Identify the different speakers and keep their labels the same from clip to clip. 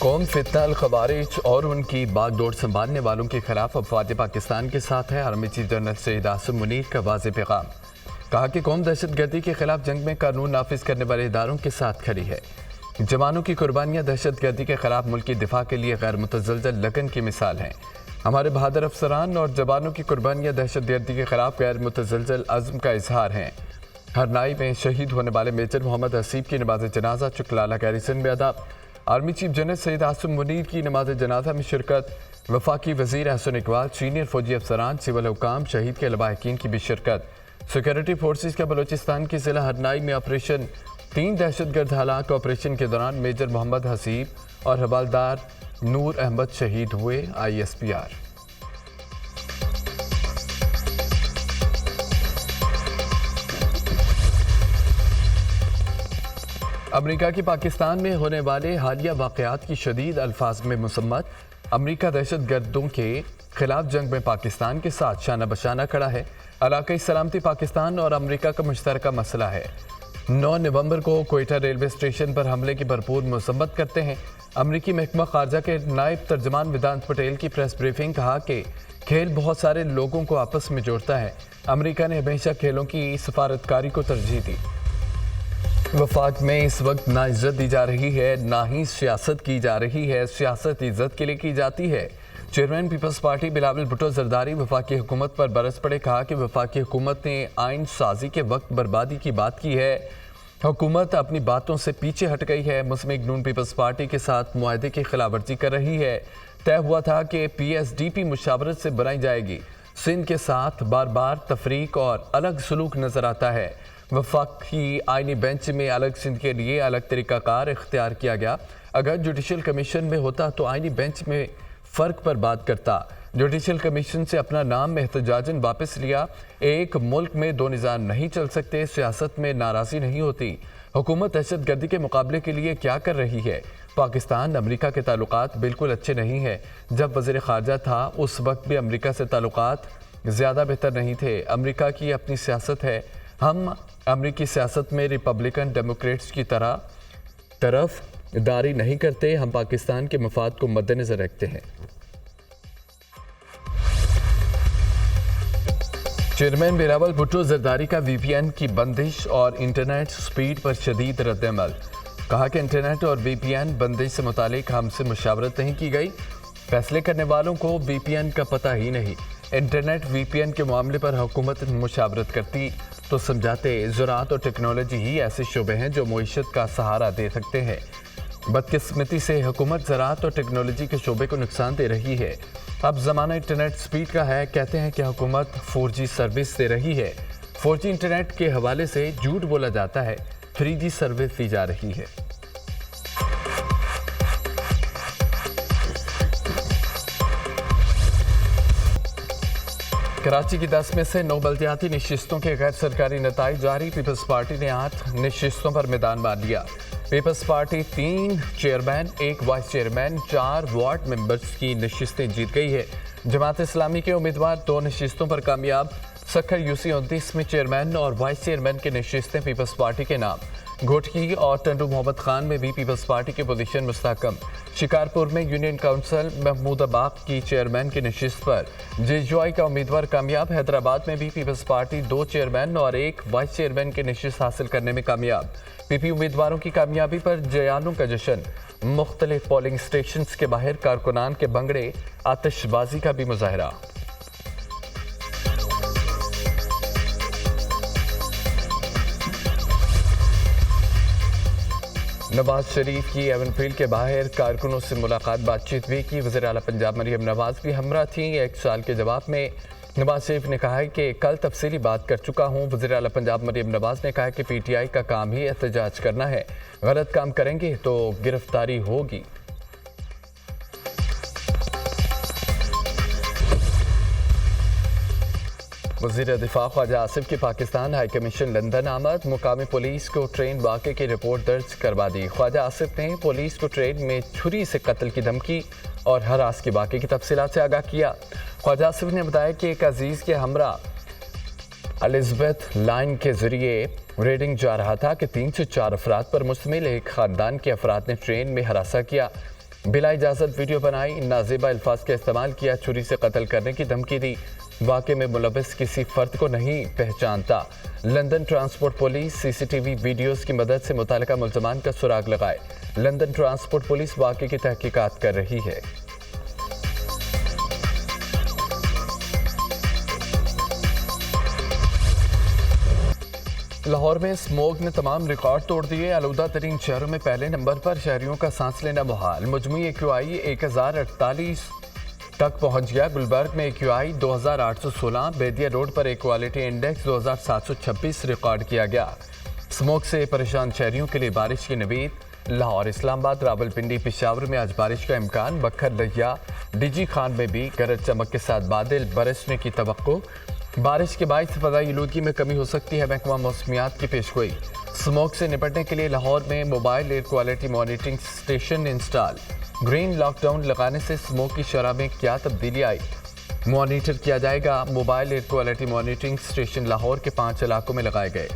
Speaker 1: قوم فتنہ الخوارج اور ان کی باغ ڈور سنبھالنے والوں کے خلاف افواج پاکستان کے ساتھ ہے۔ Army chief general Syed Asim Munir کا واضح پیغام، کہا کہ قوم دہشت گردی کے خلاف جنگ میں قانون نافذ کرنے والے اداروں کے ساتھ کھڑی ہے۔ جوانوں کی قربانیاں دہشت گردی کے خلاف ملک کی دفاع کے لیے غیر متزلزل لگن کی مثال ہیں۔ ہمارے بہادر افسران اور جوانوں کی قربانیاں دہشت گردی کے خلاف غیر متزلزل عزم کا اظہار ہیں۔ ہرنائی میں شہید ہونے والے میجر محمد حسیب کی نماز جنازہ چکلالہ گیریزن میں ادا۔ Army chief general Syed Asim Munir کی نماز جنازہ میں شرکت۔ وفاقی وزیر احسن اقبال، سینئر فوجی افسران، سول حکام، شہید کے لواحقین کی بھی شرکت۔ سیکورٹی فورسز کا بلوچستان کی ضلع ہرنائی میں آپریشن، 3 دہشت گرد ہلاک۔ آپریشن کے دوران میجر محمد حسیب اور حوالدار نور احمد شہید ہوئے۔ ISPR۔ امریکہ کی پاکستان میں ہونے والے حالیہ واقعات کی شدید الفاظ میں مذمت۔ امریکہ دہشت گردوں کے خلاف جنگ میں پاکستان کے ساتھ شانہ بشانہ کھڑا ہے۔ علاقائی سلامتی پاکستان اور امریکہ کا مشترکہ مسئلہ ہے۔ 9 نومبر کو کوئٹہ ریلوے اسٹیشن پر حملے کی بھرپور مذمت کرتے ہیں۔ امریکی محکمہ خارجہ کے نائب ترجمان ویدانت پٹیل کی پریس بریفنگ، کہا کہ کھیل بہت سارے لوگوں کو آپس میں جوڑتا ہے۔ امریکہ نے ہمیشہ کھیلوں کی سفارتکاری کو ترجیح دی۔ وفاق میں اس وقت نہ عزت دی جا رہی ہے نہ ہی سیاست کی جا رہی ہے۔ سیاست عزت کے لیے کی جاتی ہے۔ Chairman Peoples Party Bilawal Bhutto Zardari وفاقی حکومت پر برس پڑے، کہا کہ وفاقی حکومت نے آئین سازی کے وقت بربادی کی بات کی ہے۔ حکومت اپنی باتوں سے پیچھے ہٹ گئی ہے۔ مسلم نون پیپلز پارٹی کے ساتھ معاہدے کی خلاف ورزی کر رہی ہے۔ طے ہوا تھا کہ PSDP مشاورت سے بنائی جائے گی۔ سندھ کے ساتھ بار بار تفریق اور الگ سلوک نظر آتا ہے۔ وفاقی آئینی بینچ میں الگ سندھ کے لیے الگ طریقہ کار اختیار کیا گیا۔ اگر جوڈیشل کمیشن میں ہوتا تو آئینی بینچ میں فرق پر بات کرتا۔ جوڈیشل کمیشن سے اپنا نام احتجاجاً واپس لیا۔ ایک ملک میں 2 نظام نہیں چل سکتے۔ سیاست میں ناراضی نہیں ہوتی۔ حکومت دہشت گردی کے مقابلے کے لیے کیا کر رہی ہے؟ پاکستان امریکہ کے تعلقات بالکل اچھے نہیں ہیں۔ جب وزیر خارجہ تھا اس وقت بھی امریکہ سے تعلقات زیادہ بہتر نہیں تھے۔ امریکہ کی اپنی سیاست ہے۔ ہم امریکی سیاست میں ریپبلکن ڈیموکریٹس کی طرف داری نہیں کرتے۔ ہم پاکستان کے مفاد کو مد نظر رکھتے ہیں۔ چیئرمین بلاول بھٹو زرداری کا VPN کی بندش اور انٹرنیٹ سپیڈ پر شدید رد عمل، کہا کہ انٹرنیٹ اور VPN بندش سے متعلق ہم سے مشاورت نہیں کی گئی۔ فیصلے کرنے والوں کو VPN کا پتہ ہی نہیں۔ انٹرنیٹ VPN کے معاملے پر حکومت مشاورت کرتی تو سمجھاتے۔ زراعت اور ٹیکنالوجی ہی ایسے شعبے ہیں جو معیشت کا سہارا دے سکتے ہیں۔ بدقسمتی سے حکومت زراعت اور ٹیکنالوجی کے شعبے کو نقصان دے رہی ہے۔ اب زمانہ انٹرنیٹ سپیڈ کا ہے۔ کہتے ہیں کہ حکومت 4G سروس دے رہی ہے۔ 4G انٹرنیٹ کے حوالے سے جھوٹ بولا جاتا ہے۔ 3G سروس دی جا رہی ہے۔ کراچی کی 10 میں سے 9 بلدیاتی نشستوں کے غیر سرکاری نتائج جاری۔ پیپلز پارٹی نے 8 نشستوں پر میدان مار لیا۔ Peoples Party 3 chairman, 1 vice chairman, 4 ward members کی نشستیں جیت گئی ہے۔ جماعت اسلامی کے امیدوار 2 نشستوں پر کامیاب۔ سکھر UC 29 میں چیئرمین اور وائس چیئرمین کی نشستیں پیپلز پارٹی کے نام۔ گھوٹکی اور ٹنڈو محمد خان میں بھی پیپلز پارٹی کی پوزیشن مستحکم۔ شکارپور میں یونین کونسل محمود باغ کی چیئرمین کی نشست پر JJY کا امیدوار کامیاب۔ حیدرآباد میں بھی پیپلز پارٹی 2 چیئرمین اور 1 وائس چیئرمین کی نشست حاصل کرنے میں کامیاب۔ PP امیدواروں کی کامیابی پر جیانوں کا جشن۔ مختلف پولنگ سٹیشنز کے باہر کارکنان کے بنگڑے، آتش بازی کا بھی مظاہرہ۔ نواز شریف کی ایون فیلڈ کے باہر کارکنوں سے ملاقات بات چیت بھی کی۔ وزیر اعلیٰ پنجاب مریم نواز بھی ہمراہ تھیں۔ 1 سال کے جواب میں نواز شریف نے کہا کہ کل تفصیلی بات کر چکا ہوں۔ وزیر اعلیٰ پنجاب مریم نواز نے کہا کہ PTI کا کام ہی احتجاج کرنا ہے، غلط کام کریں گے تو گرفتاری ہوگی۔ وزیر دفاع خواجہ آصف کی پاکستان ہائی کمیشن لندن آمد۔ مقامی پولیس کو ٹرین واقعے کی رپورٹ درج کروا دی۔ خواجہ آصف نے پولیس کو ٹرین میں چھری سے قتل کی دھمکی اور ہراس کے واقعے کی تفصیلات سے آگاہ کیا۔ خواجہ آصف نے بتایا کہ ایک عزیز کے ہمراہ الزبتھ لائن کے ذریعے ریڈنگ جا رہا تھا کہ 3 سے 4 افراد پر مشتمل ایک خاندان کے افراد نے ٹرین میں ہراساں کیا۔ بلا اجازت ویڈیو بنائی، نازیبا الفاظ کا استعمال کیا، چھری سے قتل کرنے کی دھمکی دی، واقعے میں ملوث کسی فرد کو نہیں پہچانتا۔ لندن ٹرانسپورٹ پولیس سی سی ٹی وی ویڈیوز کی مدد سے متعلقہ ملزمان کا سراغ لگائے۔ لندن ٹرانسپورٹ پولیس واقعے کی تحقیقات کر رہی ہے۔ لاہور میں اسموگ نے تمام ریکارڈ توڑ دیے، آلودہ ترین شہروں میں پہلے نمبر پر، شہریوں کا سانس لینا محال۔ مجموعی AQI 1048 تک پہنچ گیا۔ گلبرگ میں AQI 2816، بیدیا روڈ پر ایئر کوالٹی انڈیکس 2726 ریکارڈ کیا گیا۔ اسموگ سے پریشان شہریوں کے لیے بارش کی نوید۔ لاہور، اسلام آباد، راولپنڈی، پشاور میں آج بارش کا امکان، بکھر، لہیا، ڈی خان میں بھی گرج چمک کے ساتھ بادل برسنے کی توقع۔ بارش کے باعث فضائی آلودگی میں کمی ہو سکتی ہے، محکمہ موسمیات کی پیشگوئی۔ اسموگ سے نپٹنے کے لیے لاہور میں mobile air quality monitoring station install. Green lockdown لگانے سے اسموگ کی شرح میں کیا تبدیلی آئی؟ مانیٹر کیا جائے گا۔ Mobile air quality monitoring station Lahore کے 5 علاقوں میں لگائے گئے۔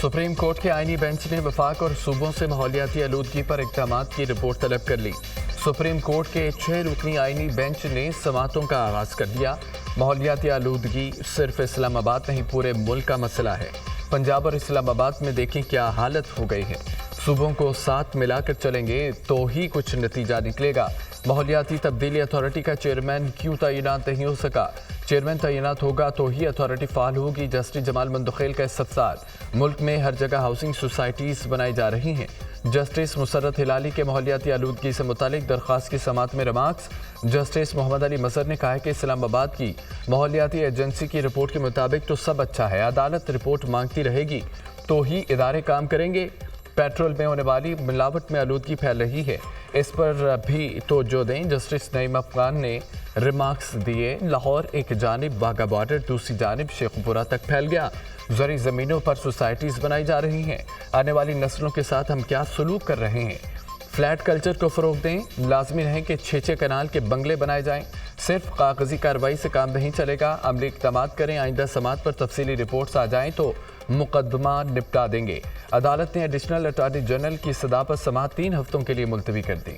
Speaker 1: سپریم کورٹ کے آئینی بینچ نے وفاق اور صوبوں سے ماحولیاتی آلودگی پر اقدامات کی رپورٹ طلب کر لی۔ سپریم کورٹ کے 6 رکنی آئینی بینچ نے سماعتوں کا آغاز کر دیا۔ ماحولیاتی آلودگی صرف اسلام آباد نہیں، پورے ملک کا مسئلہ ہے۔ پنجاب اور اسلام آباد میں دیکھیں کیا حالت ہو گئی ہے۔ صوبوں کو ساتھ ملا کر چلیں گے تو ہی کچھ نتیجہ نکلے گا۔ ماحولیاتی تبدیلی اتھارٹی کا چیئرمین کیوں تعینات نہیں ہو سکا؟ چیئرمین تعینات ہوگا تو ہی اتھارٹی فعال ہوگی۔ جسٹس جمال مندوخیل کا استفسار۔ ملک میں ہر جگہ ہاؤسنگ سوسائٹیز بنائی جا رہی ہیں۔ جسٹس مسرت ہلالی کے ماحولیاتی آلودگی سے متعلق درخواست کی سماعت میں ریمارکس۔ جسٹس محمد علی مظہر نے کہا کہ اسلام آباد کی ماحولیاتی ایجنسی کی رپورٹ کے مطابق تو سب اچھا ہے، عدالت رپورٹ مانگتی رہے گی تو ہی ادارے کام کریں گے۔ پیٹرول میں ہونے والی ملاوٹ میں آلودگی پھیل رہی ہے، اس پر بھی توجہ دیں۔ جسٹس نعیم افغان نے ریمارکس دیے۔ لاہور ایک جانب واگا بارڈر، دوسری جانب شیخوپورہ تک پھیل گیا۔ زرعی زمینوں پر سوسائٹیز بنائی جا رہی ہیں۔ آنے والی نسلوں کے ساتھ ہم کیا سلوک کر رہے ہیں؟ فلیٹ کلچر کو فروغ دیں۔ لازمی ہے کہ 6 کنال کے بنگلے بنائے جائیں۔ صرف کاغذی کارروائی سے کام نہیں چلے گا، عملی اقدامات کریں۔ آئندہ سماعت پر تفصیلی رپورٹس آ جائیں تو مقدمہ نپٹا دیں گے۔ عدالت نے ایڈیشنل اٹارنی جنرل کی صدا پر سماعت 3 ہفتوں کے لیے ملتوی کر دی۔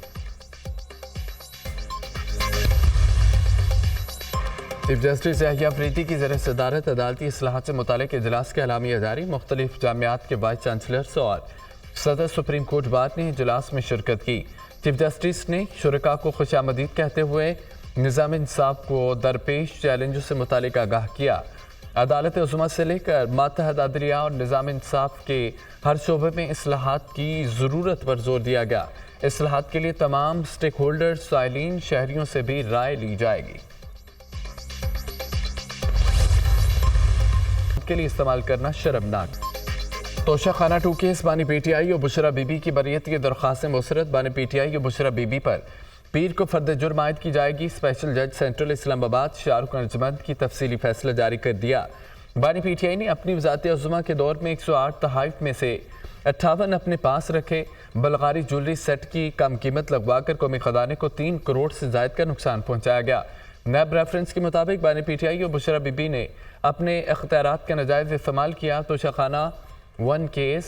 Speaker 1: چیف جسٹس یحییٰ فریدی کی زیر صدارت عدالتی اصلاحات سے متعلق اجلاس کے اعلامیہ جاری۔ مختلف جامعات کے وائس چانسلرز اور صدر سپریم کورٹ بار نے اجلاس میں شرکت کی۔ چیف جسٹس نے شرکاء کو خوش آمدید کہتے ہوئے نظام انصاف کو درپیش چیلنجوں سے متعلق آگاہ کیا۔ عدالت عظمیٰ سے لے کر ماتحت عدلیہ اور نظام انصاف کے ہر شعبے میں اصلاحات کی ضرورت پر زور دیا گیا۔ اصلاحات کے لیے تمام سٹیک ہولڈر، سائلین، شہریوں سے بھی رائے لی جائے گی۔ کے لیے استعمال کرنا شرمناک۔ توشہ خانہ 2 کیس، بانی پی ٹی آئی اور بشرا بی بی کی بریت کی درخواست مسترد۔ بانی پی ٹی آئی اور بشرا بی بی پر پیر کو فرد جرم عائد کی جائے گی۔ اسپیشل جج سینٹرل اسلام آباد شاہ رخ ارجمند کی تفصیلی فیصلہ جاری کر دیا۔ بانی پی ٹی آئی نے اپنی وزارت عظمیٰ کے دور میں 108 تحائف میں سے 58 اپنے پاس رکھے۔ بلغاری جولری سیٹ کی کم قیمت لگوا کر قومی خزانے کو 3 کروڑ سے زائد کا نقصان پہنچایا گیا۔ نیب ریفرنس کے مطابق بانی پی ٹی آئی اور بشرا بی بی نے اپنے اختیارات کا ناجائز استعمال کیا۔ توشہ خانہ 1 کیس،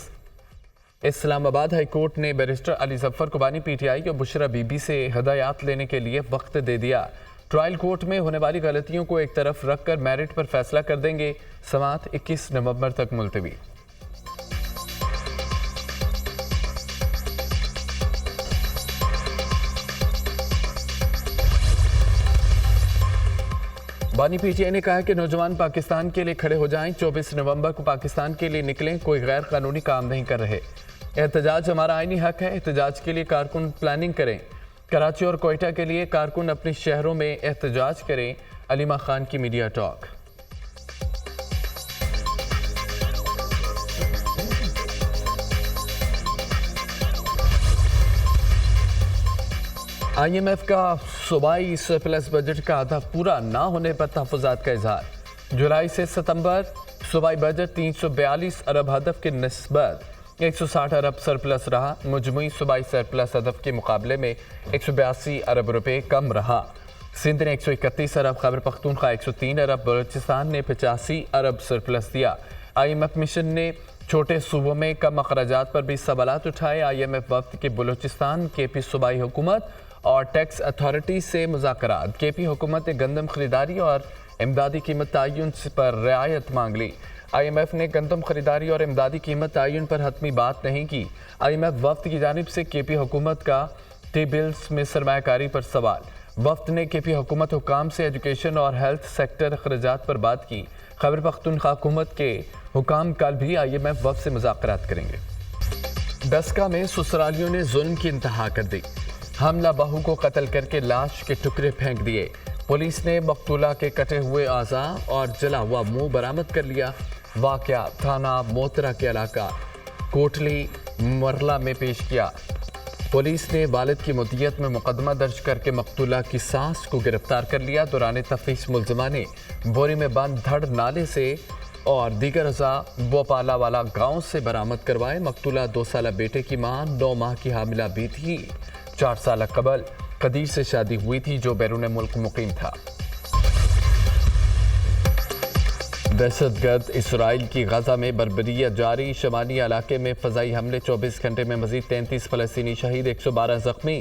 Speaker 1: اسلام آباد ہائی کورٹ نے بیرسٹر علی ظفر کو بانی پی ٹی آئی اور بشرا بی بی سے ہدایات لینے کے لیے وقت دے دیا۔ ٹرائل کورٹ میں ہونے والی غلطیوں کو ایک طرف رکھ کر میرٹ پر فیصلہ کر دیں گے۔ سماعت 21 نومبر تک ملتوی۔ بانی پی ٹی آئی نے کہا کہ نوجوان پاکستان کے لیے کھڑے ہو جائیں۔ 24 نومبر کو پاکستان کے لیے نکلیں، کوئی غیر قانونی کام نہیں کر رہے۔ احتجاج ہمارا آئینی حق ہے، احتجاج کے لیے کارکن پلاننگ کریں۔ کراچی اور کوئٹہ کے لیے کارکن اپنے شہروں میں احتجاج کریں۔ علیمہ خان کی media talk. I M F کا صوبائی سرپلس بجٹ کا ہدف پورا نہ ہونے پر تحفظات کا اظہار۔ جولائی سے ستمبر صوبائی بجٹ 342 ارب ہدف کے نسبت 160 ارب سرپلس رہا۔ مجموعی صوبائی سرپلس ہدف کے مقابلے میں 182 ارب روپے کم رہا۔ سندھ نے 131 ارب، خیبر پختونخوا 103 ارب، بلوچستان نے 85 ارب سرپلس دیا۔ IMF مشن نے چھوٹے صوبوں میں کم اخراجات پر بھی سوالات اٹھائے۔ IMF وفد کے بلوچستان، KP صوبائی حکومت اور ٹیکس اتھارٹی سے مذاکرات۔ KP حکومت نے گندم خریداری اور امدادی قیمت تعین پر رعایت مانگ لی۔ IMF نے گندم خریداری اور امدادی قیمت تعین پر حتمی بات نہیں کی۔ IMF وفد کی جانب سے KP حکومت کا ٹی بلز میں سرمایہ کاری پر سوال۔ وفد نے KP حکومت حکام سے ایجوکیشن اور ہیلتھ سیکٹر اخراجات پر بات کی۔ خیبر پختونخوا حکومت کے حکام کل بھی IMF وفد سے مذاکرات کریں گے۔ ڈسکا میں سسرالیوں نے ظلم کی انتہا کر دی۔ حاملہ بہو کو قتل کر کے لاش کے ٹکڑے پھینک دیے۔ پولیس نے مقتولہ کے کٹے ہوئے اعضاء اور جلا ہوا منہ برآمد کر لیا۔ واقعہ تھانہ موترا کے علاقہ کوٹلی مرلا میں پیش کیا۔ پولیس نے والد کی مدیت میں مقدمہ درج کر کے مقتولہ کی ساس کو گرفتار کر لیا۔ دوران تفتیش ملزمہ نے بوری میں بند دھڑ نالے سے اور دیگر اعضاء بوپالا والا گاؤں سے برآمد کروائے۔ مقتولہ 2 سالہ بیٹے کی ماں 9 ماہ کی حاملہ بھی تھی۔ 4 سالہ قبل قدیر سے شادی ہوئی تھی جو بیرون ملک مقیم تھا۔ دہشت گرد اسرائیل کی غزہ میں بربریت جاری۔ شمالی علاقے میں فضائی حملے، 24 گھنٹے میں مزید 33 فلسطینی شہید، 112 زخمی۔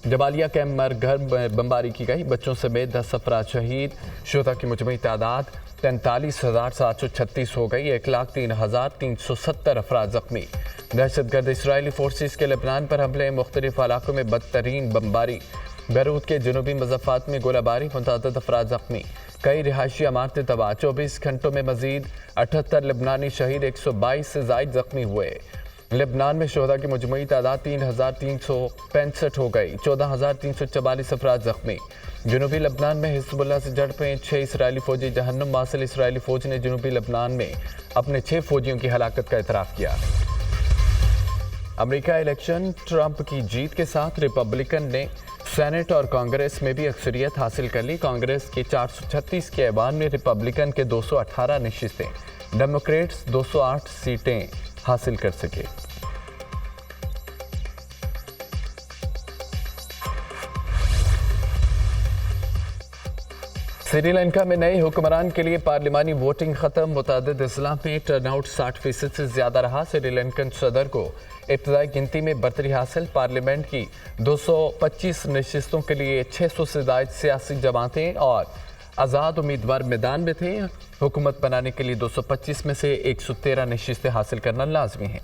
Speaker 1: جبالیہ کیمپ پر گھر میں بمباری کی گئی، بچوں سمیت 10 افراد شہید۔ شہداء کی مجموعی تعداد 43,736 ہو گئی، 1,03,370 افراد زخمی۔ دہشت گرد اسرائیلی فورسز کے لبنان پر حملے، مختلف علاقوں میں بدترین بمباری۔ بیروت کے جنوبی مضافات میں گولہ باری، متعدد افراد زخمی، کئی رہائشی عمارتیں تباہ۔ 24 گھنٹوں میں مزید 78 لبنانی شہید، 122 سے زائد زخمی ہوئے۔ لبنان میں شہداء کی مجموعی تعداد 3,365 ہو گئی، 14,344 افراد زخمی۔ جنوبی لبنان میں حزب اللہ سے جھڑپیں، 6 اسرائیلی فوجی جہنم واصل۔ اسرائیلی فوج نے جنوبی لبنان میں اپنے 6 فوجیوں کی ہلاکت کا اعتراف کیا۔ امریکہ الیکشن، ٹرمپ کی جیت کے ساتھ ریپبلکن نے سینٹ اور کانگریس میں بھی اکثریت حاصل کر لی۔ کانگریس کے 436 کے ایوان میں ریپبلکن کے 218 نشستیں، ڈیموکریٹس 208 سیٹیں حاصل کر سکے۔ سری لنکا میں نئے حکمران کے لیے پارلیمانی ووٹنگ ختم، متعدد اضلاع میں ٹرن آؤٹ 60% سے زیادہ رہا۔ سری لنکن صدر کو ابتدائی گنتی میں برتری حاصل۔ پارلیمنٹ کی 225 نشستوں کے لیے 600 سے زائد سیاسی جماعتیں اور آزاد امیدوار میدان میں تھے۔ حکومت بنانے کے لیے 225 میں سے 113 نشستیں حاصل کرنا لازمی ہیں۔